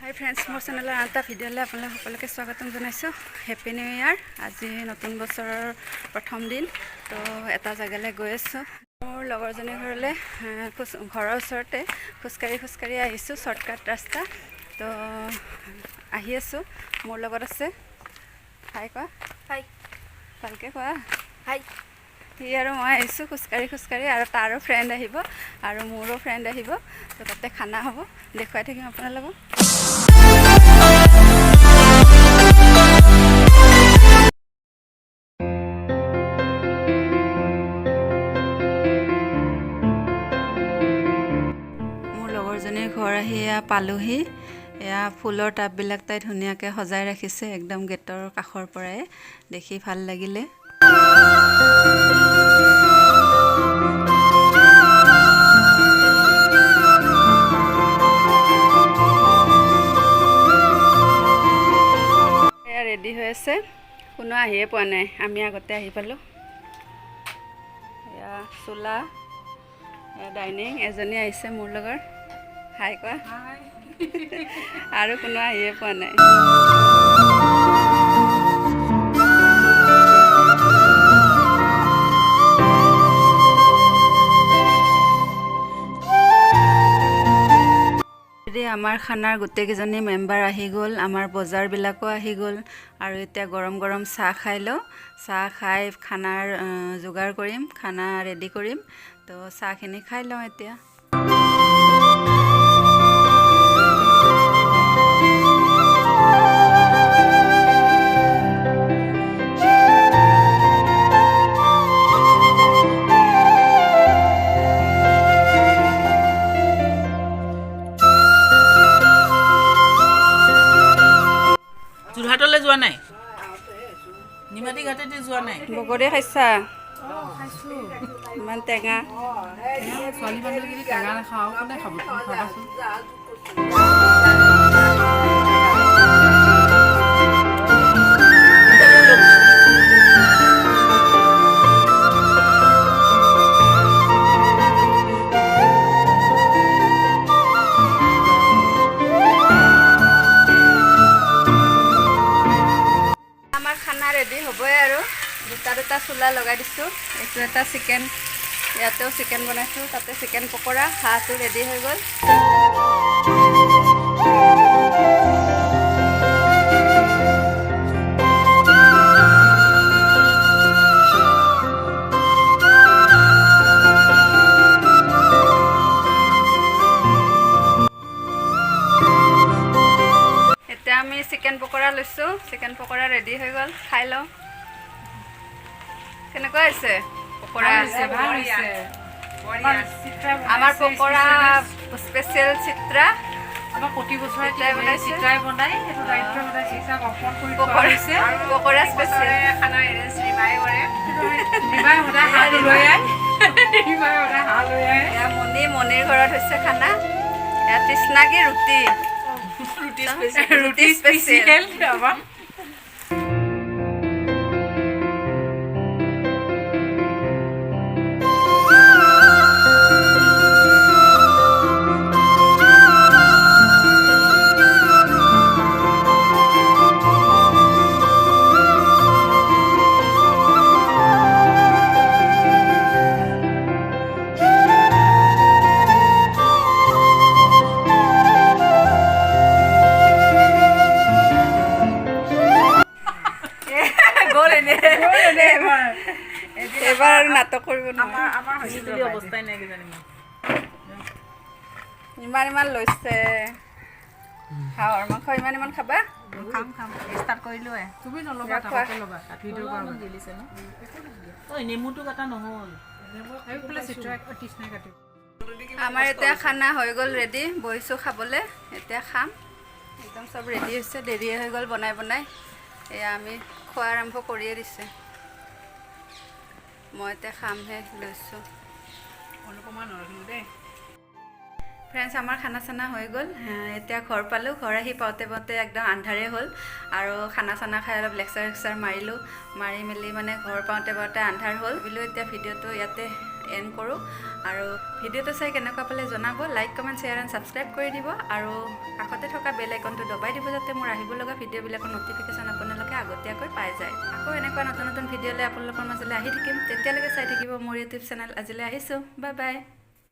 হাই friends, মোৰ চেনেলৰ আন এটা ভিডিঅ'লৈ আপোনালোক সকলোকে স্বাগতম জনাইছোঁ। হেপী নিউ ইয়াৰ। আজি নতুন বছৰৰ প্ৰথম দিন, তো এটা জেগালৈ গৈ আছোঁ। মোৰ লগৰজনীৰ ঘৰলৈ ঘৰৰ ওচৰতে খোজকাঢ়ি আহিছোঁ, শ্বৰ্টকাট ৰাস্তা। তো আহি আছোঁ, মোৰ লগত আছে। হাই কোৱা। হাই, ভালকৈ কোৱা। হাই। সি আৰু মই আহিছোঁ খোজকাঢ়ি আৰু তাৰো ফ্ৰেণ্ড আহিব আৰু মোৰো ফ্ৰেণ্ড আহিব। তো তাতে খানা হ'ব, দেখুৱাই থাকিম আপোনালোকক। মোৰ লগৰজনীৰ ঘৰ আহি এয়া পালোহি। এয়া ফুলৰ টাববিলাক তাই ধুনীয়াকৈ সজাই ৰাখিছে, একদম গেটৰ কাষৰ পৰাই। দেখি ভাল লাগিলে। এয়া ৰেডি হৈ আছে, কোনো আহিয়ে পোৱা নাই, আমি আগতে আহি পালোঁ। এয়া চোলা, এয়া ডাইনিং। এজনী আহিছে মোৰ লগৰ। হাই কোৱা। আৰু কোনো আহিয়ে পোৱা নাই। আমাৰ খানাৰ গোটেইকেইজনী মেম্বাৰ আহি গ'ল, আমাৰ বজাৰবিলাকো আহি গ'ল। আৰু এতিয়া গৰম গৰম চাহ খাই লওঁ। চাহ খাই খানাৰ যোগাৰ কৰিম, খানা ৰেডি কৰিম। তো চাহখিনি খাই লওঁ এতিয়া। যোৰহাটলৈ যোৱা নাই? নিমাতী ঘাটেদি যোৱা নাই? বগৰী খাইছা? ইমান টেঙা। ছোৱালী মানুহখিনি টেঙা নাখাওঁ, কোনে খাব? খাবাচোন। আমাৰ খানা ৰেডি হ'বই আৰু। দুটা চোলা লগাই দিছোঁ। এইটো এটা চিকেন, ইয়াতেও চিকেন বনাইছোঁ, তাতে চিকেন পকৰা। হাঁহটো ৰেডি হৈ গ'ল। এতিয়া আমি চিকেন পকৰা লৈছোঁ। চিকেন পকৰা ৰেডি হৈ গ'ল, খাই লওঁ। কেনেকুৱা হৈছে পকৰা? আমাৰ পকৰা স্পেচিয়েল চিত্ৰা। আমাৰ প্ৰতি বছৰে চিত্ৰাই বনাই, সেইটো দায়িত্ব সদায় চিত্ৰাক অৰ্পণ কৰি পকৰা স্পেচিয়েল খানা ৰিমাই কৰে। ৰিমাই সদায় হাঁহ লৈ আহে। এয়া মণিৰ ঘৰত হৈছে খানা। এয়া তৃষ্ণাগী ৰুটি স্পেচিয়েল। এবাৰ আৰু নাটক কৰিব নহয়। অৱস্থাই নাই কিজানি। ইমান লৈছে হাঁহৰ মাংস। ইমান খাবা? খাম ষ্টাৰ্ট কৰিলোৱে। তুমি নল'বা, তাতে ল'বা। ভিডিঅ' কৰা দিলিছে ন? ঐ নেমুটো কাটা নহ'ল। আমাৰ এতিয়া খানা হৈ গ'ল ৰেডি। বহিছোঁ খাবলৈ, এতিয়া খাম। একদম চব ৰেডি হৈছে, দেৰিয়ে হৈ গ'ল বনাই। এয়া আমি খোৱা আৰম্ভ কৰিয়ে দিছে। মই এতিয়া খামহে লৈছোঁ। অনুপমা নৰখিলোঁ দেই। ফ্ৰেণ্ডছ, আমাৰ খানা চানা হৈ গ'ল। এতিয়া ঘৰ পালোঁ। ঘৰ আহি পাওঁতে একদম আন্ধাৰে হ'ল। আৰু খানা চানা খাই অলপ লেকচাৰ মাৰিলোঁ। মাৰি মেলি মানে ঘৰ পাওঁতে আন্ধাৰ হ'ল। ভাবিলোঁ এতিয়া ভিডিঅ'টো ইয়াতে এণ্ড কৰোঁ আৰু ভিডিঅ'টো চাই কেনেকুৱা পালে জনাব like comment share and subscribe কৰি দিব আৰু কাষতে থকা বেল আইকনটো দবাই দিব যাতে মোৰ আহিব লগা ভিডিঅ'বিলাকৰ ন'টিফিকেশ্যন আপোনালোকে আগতীয়াকৈ পাই যায় আকৌ এনেকুৱা নতুন নতুন ভিডিঅ'লৈ আপোনালোকৰ মাজলৈ আহি থাকিম তেতিয়ালৈকে চাই থাকিব মোৰ ইউটিউব চেনেল আজিলৈ আহিছোঁ বাই বাই